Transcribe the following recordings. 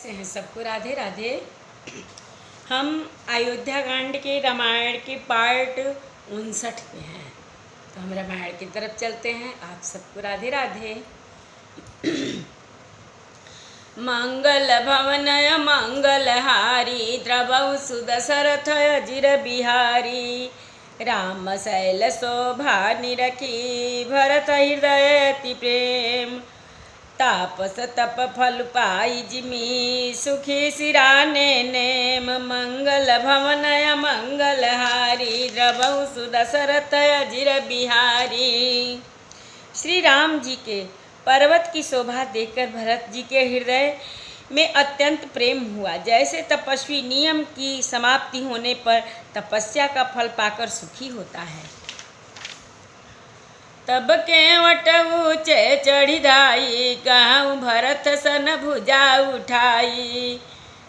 कैसे हैं सबको? राधे राधे। हम अयोध्या कांड के रामायण के पार्ट 59 पे हैं, तो हम रामायण की तरफ चलते हैं। आप सबको राधे राधे। मंगल भवनय मंगलहारी द्रवौ सुदशरथ अजिर बिहारी राम शैल शोभा निरखी भरत हृदय अति प्रेम तापस तप फल पाई जिमी सुखी सिराने नेम मंगल भवनय मंगलहारी द्रवौ सुदशरथ अजिर बिहारी। श्री राम जी के पर्वत की शोभा देखकर भरत जी के हृदय में अत्यंत प्रेम हुआ। जैसे तपस्वी नियम की समाप्ति होने पर तपस्या का फल पाकर सुखी होता है, तब केवट ऊँचे चढ़ी धाई कहूँ भरत सन भुजा उठाई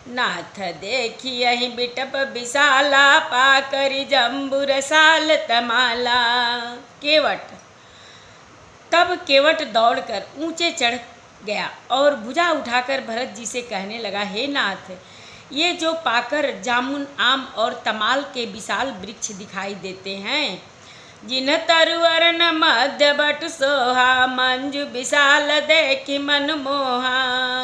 नाथ देखी यही बिटप विशाला पाकरी जम्बुर साल तमाला। तब केवट दौड़कर ऊंचे चढ़ गया और भुजा उठाकर भरत जी से कहने लगा, हे नाथ, ये जो पाकर जामुन आम और तमाल के विशाल वृक्ष दिखाई देते हैं, जिन्ह तरुवर न मध्य बट सोहा मंजु विशाल देखी मन मोहा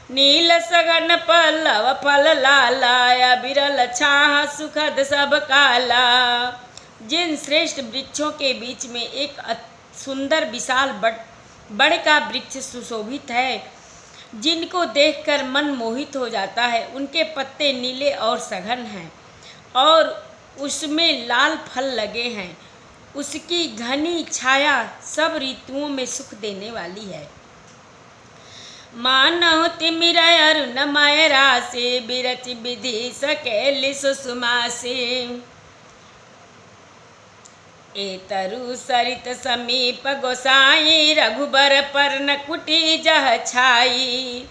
नील सगन पल्लव फल लाला बिरल छाह सुखद सब काला। जिन श्रेष्ठ वृक्षों के बीच में एक सुंदर विशाल बड़ का वृक्ष सुशोभित है, जिनको देखकर मन मोहित हो जाता है, उनके पत्ते नीले और सघन हैं और उसमें लाल फल लगे हैं। उसकी घनी छाया सब ऋतुओं में सुख देने वाली है। मानव तिमिर अरुणमय राशि बिरच विधि सकेली सुषुमासी एतरु सरित समीप गोसाई रघुबर पर्न कुटी जह छाई।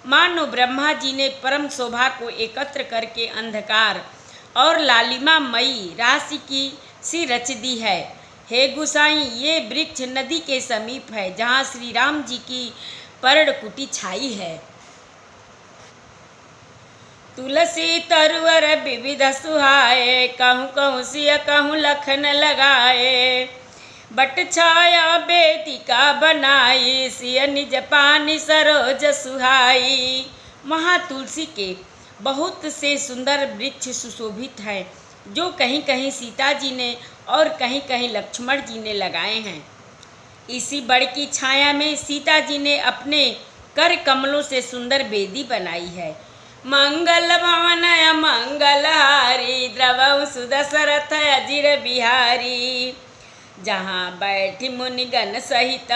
मानो ब्रह्मा जी ने परम शोभा को एकत्र करके अंधकार और लालिमा मई राशि की सी रच दी है। हे गुसाई, ये वृक्ष नदी के समीप है, जहाँ श्री राम जी की पर्णकुटी छाई है। तुलसी तरुवर विविध सुहाए कहूँ कहूँ सिय कहूँ लखन लगाए बट छाया बेदिका बनाई सिय निज पानी सरोज सुहाई। वहाँ तुलसी के बहुत से सुंदर वृक्ष सुशोभित हैं, जो कहीं कहीं सीता जी ने और कहीं कहीं लक्ष्मण जी ने लगाए हैं। इसी बड़ की छाया में सीता जी ने अपने कर कमलों से सुंदर बेदी बनाई है। मंगल भवनय मंगलहारी द्रवौ सुदशरथ अजिर बिहारी जहाँ बैठी मुनिगण सहित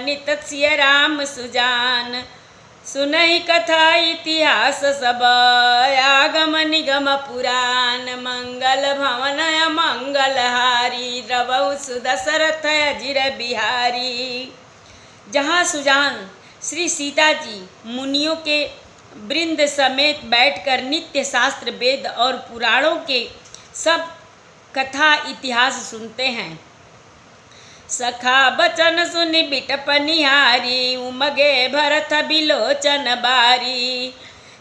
नित सिय राम सुजान सुनहि कथा इतिहास सब आगम निगम पुराण। मंगल भवनय मंगलहारी द्रवौ सुदशरथ अजिर बिहारी जहाँ सुजान श्री सीता जी मुनियों के वृंद समेत बैठकर नित्य शास्त्र वेद और पुराणों के सब कथा इतिहास सुनते हैं। सखा बचन सुनि बिटप निहारी उमगे भरत बिलोचन बारी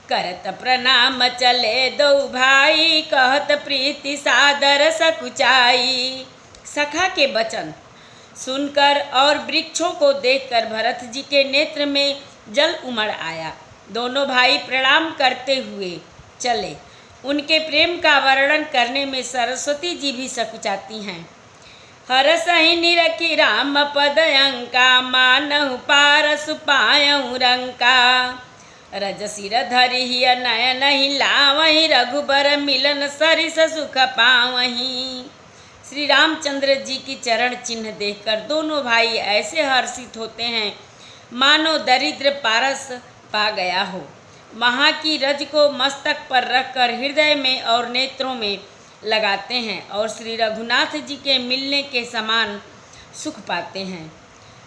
करत प्रणाम चले दो भाई कहत प्रीति सादर सकुचाई। सखा के वचन सुनकर और वृक्षों को देखकर भरत जी के नेत्र में जल उमड़ आया। दोनों भाई प्रणाम करते हुए चले। उनके प्रेम का वर्णन करने में सरस्वती जी भी सकुचाती हैं। हरसहि निरखी राम पद अंका मानहु पारस पायहु रंका रज सिर धरिहि नयन हिलावहि रघुबर मिलन सरिस सुख पावहि। श्री रामचंद्र जी की चरण चिन्ह देखकर दोनों भाई ऐसे हर्षित होते हैं मानो दरिद्र पारस पा गया हो। वहाँ की रज को मस्तक पर रखकर हृदय में और नेत्रों में लगाते हैं और श्री रघुनाथ जी के मिलने के समान सुख पाते हैं।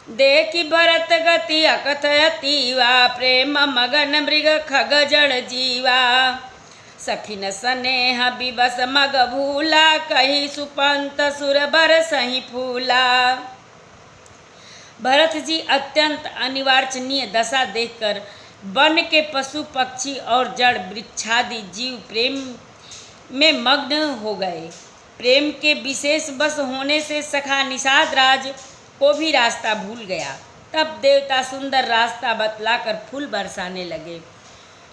देखी भरत गति अकथयतीवा प्रेम मगन मृग खग जड़ जीवा सखिन स्नेह विवश मग भूला कही सुपंत सुर बर सही फूला। भरत जी अत्यंत अनिवार्चनीय दशा देखकर वन के पशु पक्षी और जड़ वृक्षादि जीव प्रेम में मग्न हो गए। प्रेम के विशेष बस होने से सखा निषाद राज को भी रास्ता भूल गया। तब देवता सुंदर रास्ता बतलाकर फूल बरसाने लगे।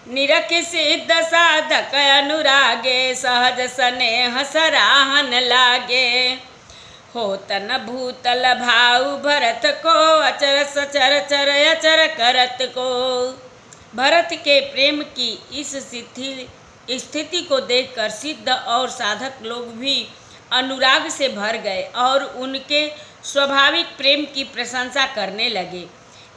निरख सिद्ध साधक अनुरागे, सहज स्नेह सराहन लागे। होतन भूतल भाऊ भरत को, अचर सचर चर अचर करत को। भरत के प्रेम की इस स्थिति को देखकर सिद्ध और साधक लोग भी अनुराग से भर गए और उनके स्वाभाविक प्रेम की प्रशंसा करने लगे।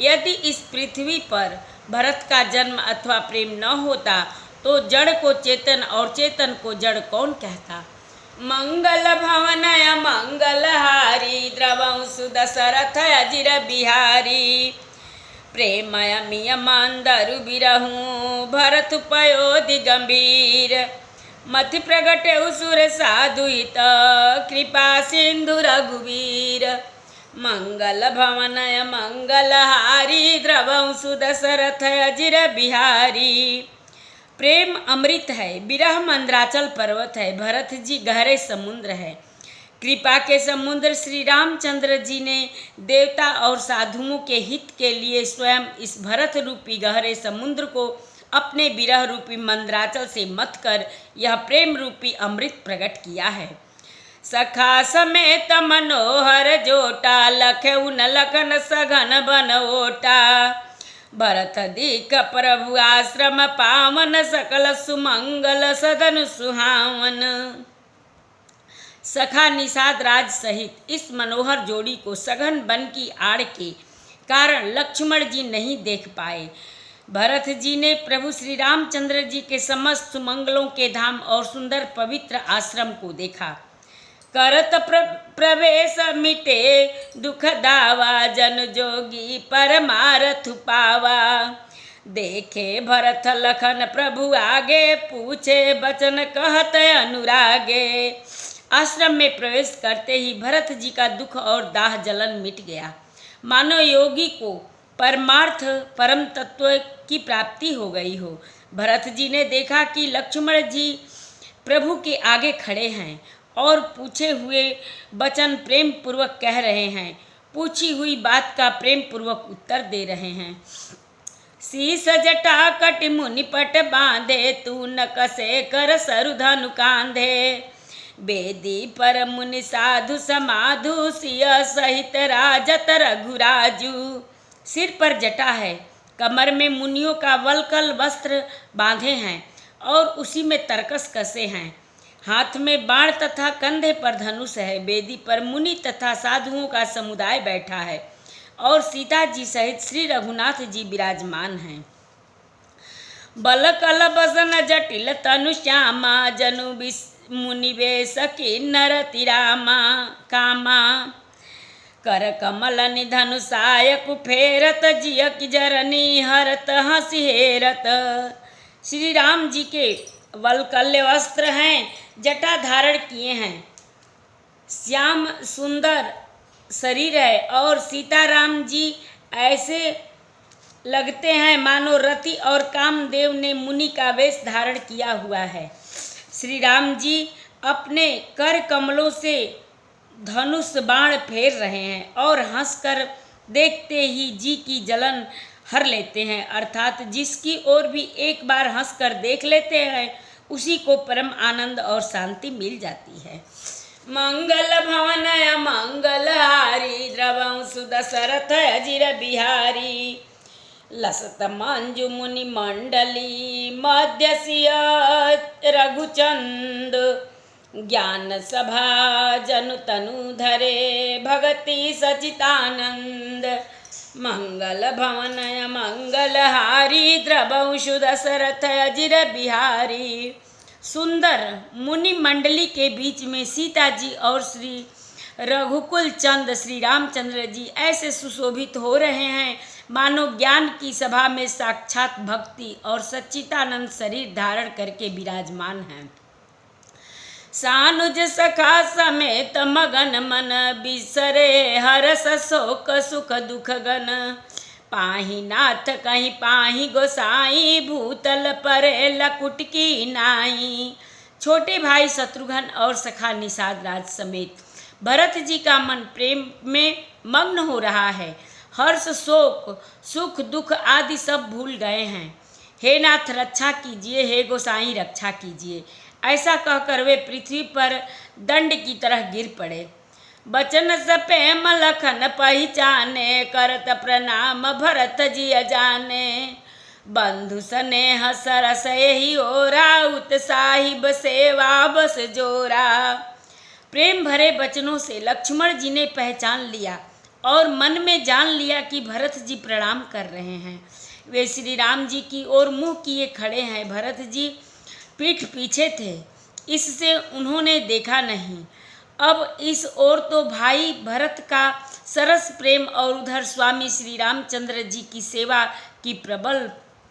यदि इस पृथ्वी पर भरत का जन्म अथवा प्रेम न होता तो जड़ को चेतन और चेतन को जड़ कौन कहता। मंगल भवनय मंगलहारी, द्रवंसु दशरथ अजिर बिहारी। प्रेमय मिय मंदरु बिरहूँ, भरत पयोधि गंभीर। मति प्रगटे सुर साधुहित, कृपा सिंधु रघुवीर। मंगल भवनय मंगलहारी, द्रवंसु दशरथ अजिर बिहारी। प्रेम अमृत है, विरह मंद्राचल पर्वत है, भरत जी गहरे समुद्र है। कृपा के समुद्र श्री रामचंद्र जी ने देवता और साधुओं के हित के लिए स्वयं इस भरत रूपी गहरे समुद्र को अपने विरह रूपी मंद्राचल से मथ कर यह प्रेम रूपी अमृत प्रकट किया है। सखा समेत मनोहर जोटा, लखऊ न लखन सघन बन ओटा। भरत दीक प्रभु आश्रम पावन, सकल सुमंगल सदन सुहावन। सखा निषाद राज सहित इस मनोहर जोड़ी को सघन वन की आड़ के कारण लक्ष्मण जी नहीं देख पाए। भरत जी ने प्रभु श्री रामचंद्र जी के समस्त सुमंगलों के धाम और सुंदर पवित्र आश्रम को देखा। करत प्रवेश मिटे दुख दावा, जन जोगी परमारथ पावा। देखे भरत लखन प्रभु आगे, पूछे बचन कहत अनुरागे। आश्रम में प्रवेश करते ही भरत जी का दुख और दाह जलन मिट गया, मानो योगी को परमार्थ परम तत्व की प्राप्ति हो गई हो। भरत जी ने देखा कि लक्ष्मण जी प्रभु के आगे खड़े हैं और पूछे हुए वचन प्रेम पूर्वक कह रहे हैं, पूछी हुई बात का प्रेम पूर्वक उत्तर दे रहे हैं। शीस जटा कट मुनि पट बांधे, तू न कसे कर सरुधनु कांधे। बेदी पर मुनि साधु समाधु, सिय सहित राजत रघुराजू। सिर पर जटा है, कमर में मुनियों का वलकल वस्त्र बांधे हैं और उसी में तरकस कसे हैं। हाथ में बाण तथा कंधे पर धनुष है। बेदी पर मुनि तथा साधुओं का समुदाय बैठा है और सीता जी सहित श्री रघुनाथ जी विराजमान हैं। बल कल बसन जटिल तनु श्यामा, जनु मुनि वेश किन्नर तिरामा कामा। कर कमल निधनु सायक फेरत, जिय की जरनी हरत हंसी हेरत। श्री राम जी के वलकल्य वस्त्र हैं, जटा धारण किए हैं, श्याम सुंदर शरीर है और सीताराम जी ऐसे लगते हैं मानो रति और कामदेव ने मुनि का वेश धारण किया हुआ है। श्री राम जी अपने कर कमलों से धनुष बाण फेर रहे हैं और हंसकर देखते ही जी की जलन हर लेते हैं, अर्थात जिसकी ओर भी एक बार हंसकर देख लेते हैं उसी को परम आनंद और शांति मिल जाती है। मंगल भवनय मंगलहारी, द्रवंसु दशरथ अजिर बिहारी। लसत मंजु मुनि मंडली, मध्य सिय रघुचंद। ज्ञान सभा जनु तनु धरे, भगति सचितानंद। मंगल भवनय मंगलहारी, द्रवंसु दशरथ अजिर बिहारी। सुंदर मुनि मंडली के बीच में सीता जी और श्री रघुकुल चंद श्री रामचंद्र जी ऐसे सुशोभित हो रहे हैं मानो ज्ञान की सभा में साक्षात भक्ति और सच्चिदानंद शरीर धारण करके विराजमान हैं। सानुज सखा समेत मगन मन, बिसरे हरस शोक सुख दुख गन। पाही नाथ कहीं पाही गोसाई, भूतल पर लकुट की नाई। छोटे भाई शत्रुघ्न और सखा निषाद राज समेत भरत जी का मन प्रेम में मग्न हो रहा है। हर्ष शोक सुख दुख आदि सब भूल गए हैं। हे नाथ रक्षा कीजिए, हे गोसाई रक्षा कीजिए, ऐसा कहकर वे पृथ्वी पर दंड की तरह गिर पड़े। बचन सपेम लखन पहिचाने, करत प्रणाम भरत जी अजाने। बंधु स्नेह सरस यही ओरा, उत्साहिब सेवा बस जोरा। प्रेम भरे बचनों से लक्ष्मण जी ने पहचान लिया और मन में जान लिया कि भरत जी प्रणाम कर रहे हैं। वे श्री राम जी की ओर मुँह किए खड़े हैं। भरत जी पीठ पीछे थे, इससे उन्होंने देखा नहीं। अब इस ओर तो भाई भरत का सरस प्रेम और उधर स्वामी श्री रामचंद्र जी की सेवा की प्रबल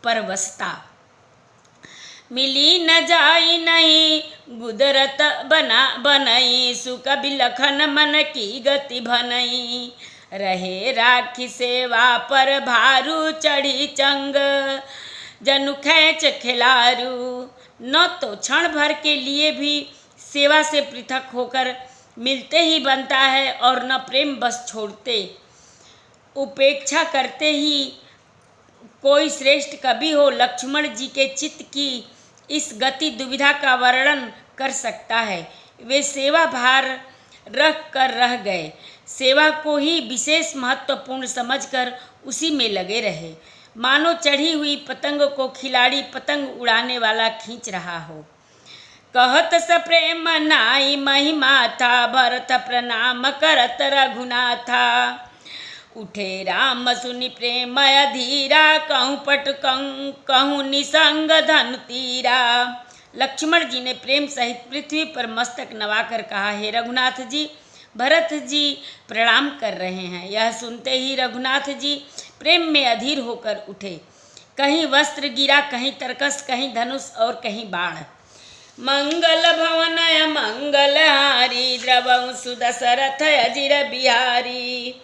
परवशता। मिली न जाई नहीं गुदरत बनई, सुख बिलखन मन की गति भनई। रहे राखी सेवा पर भारू, चढ़ी चंग जनु खैच खिलारू। न तो क्षण भर के लिए भी सेवा से पृथक होकर मिलते ही बनता है और न प्रेम बस छोड़ते उपेक्षा करते ही कोई श्रेष्ठ कवि हो लक्ष्मण जी के चित्त की इस गति दुविधा का वर्णन कर सकता है। वे सेवा भार रख कर रह गए, सेवा को ही विशेष महत्वपूर्ण समझकर उसी में लगे रहे, मानो चढ़ी हुई पतंग को खिलाड़ी पतंग उड़ाने वाला खींच रहा हो। कहत सप्रेम नाई महिमा था, भरत प्रणाम करत रघुनाथा। उठे राम सुनि प्रेम अधीरा, कहूँ पट कहूँ निसंग धनु तीरा। लक्ष्मण जी ने प्रेम सहित पृथ्वी पर मस्तक नवाकर कहा, हे रघुनाथ जी, भरत जी प्रणाम कर रहे हैं। यह सुनते ही रघुनाथ जी प्रेम में अधीर होकर उठे। कहीं वस्त्र गिरा, कहीं तरकस, कहीं धनुष और कहीं बाण। मंगल भवन मंगल हारी, द्रवं सुदशरथ अजिर बिहारी।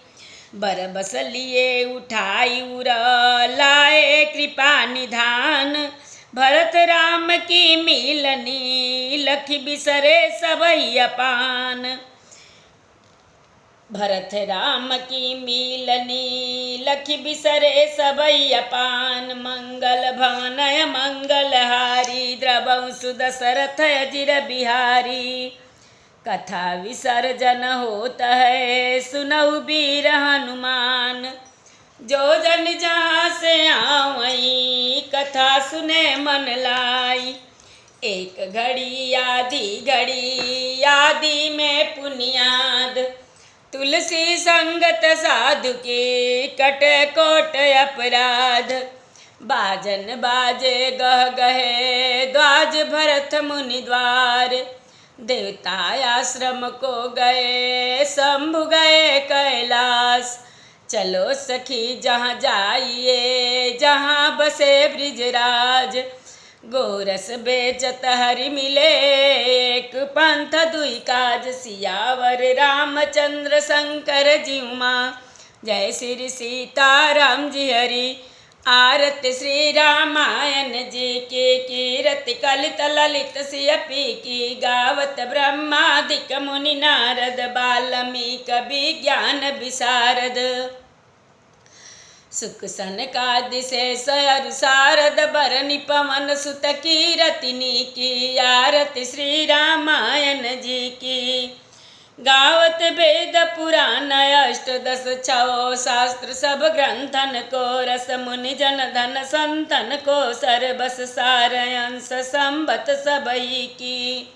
बर बस लिए उठाई उर, लाए कृपा निधान। भरत राम की मिलनी, लखि बिसरे सबई अपान। भरत राम की मिलनी, लखि बिसरे सबई अपान। मंगल भवन मंगल हारी, द्रवं सुदशरथ अजिर बिहारी। कथा विसर्जन होत है, सुनऊ वीर हनुमान। जो जन जहाँ से आवई, कथा सुने मन लाई। एक घड़ी आदि में पुनियाद, तुलसी संगत साधु के कट कोट अपराध। बाजन बाजे गह गहे, द्वाज भरत मुनि द्वार। देवता आश्रम को गए, शंभु गए कैलाश। चलो सखी जहाँ जाइए, जहाँ बसे ब्रिजराज। गोरस बेचत हरि मिले, एक पंथ दुई काज। सियावर रामचंद्र शंकर जीव माँ, जय श्री सीताराम जी हरि। आरत श्री रामायण जी की, कीरति कलित ललित सियपी की। गावत ब्रह्मादिक मुनि नारद, बाल्मीकि कवि ज्ञान विशारद। सुख सनकादि शेष अरु शारद, बरनि पवन सुत कीरतिनी की। आरति श्री रामायण जी की। गावत वेद पुराण अष्टदश छौ, शास्त्र सब ग्रंथन को। रस मुनि जन धन संतन को, सरबस सार अंश संबत सबई की।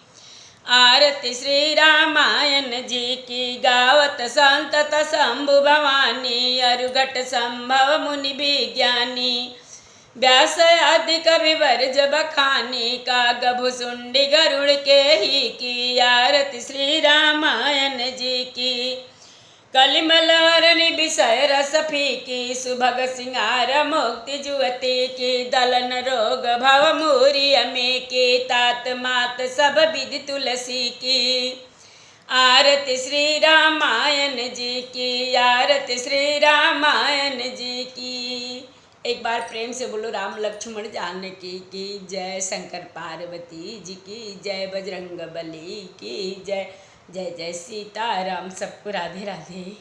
आरति श्री रामायण जी की। गावत संतत शंभु भवानी, अरुघट संभव मुनि विज्ञानी। व्यास आदि कवि वर्ज बखानी, कागभु सुंडी गरुड़ के ही की। आरति श्री रामायण जी की। कलिमल हरनि विषय रस फीकी, सुभग सिंगार मुक्ति जुवती की। दलन रोग भव मूरी अमे की, तात मात सब विधि तुलसी की। आरति श्री रामायण जी की। आरति श्री रामायण जी की। एक बार प्रेम से बोलो राम लक्ष्मण जानकी की जय, शंकर पार्वती जी की जय, बजरंग बली की जय। जय जय सीताराम। सबको राधे राधे।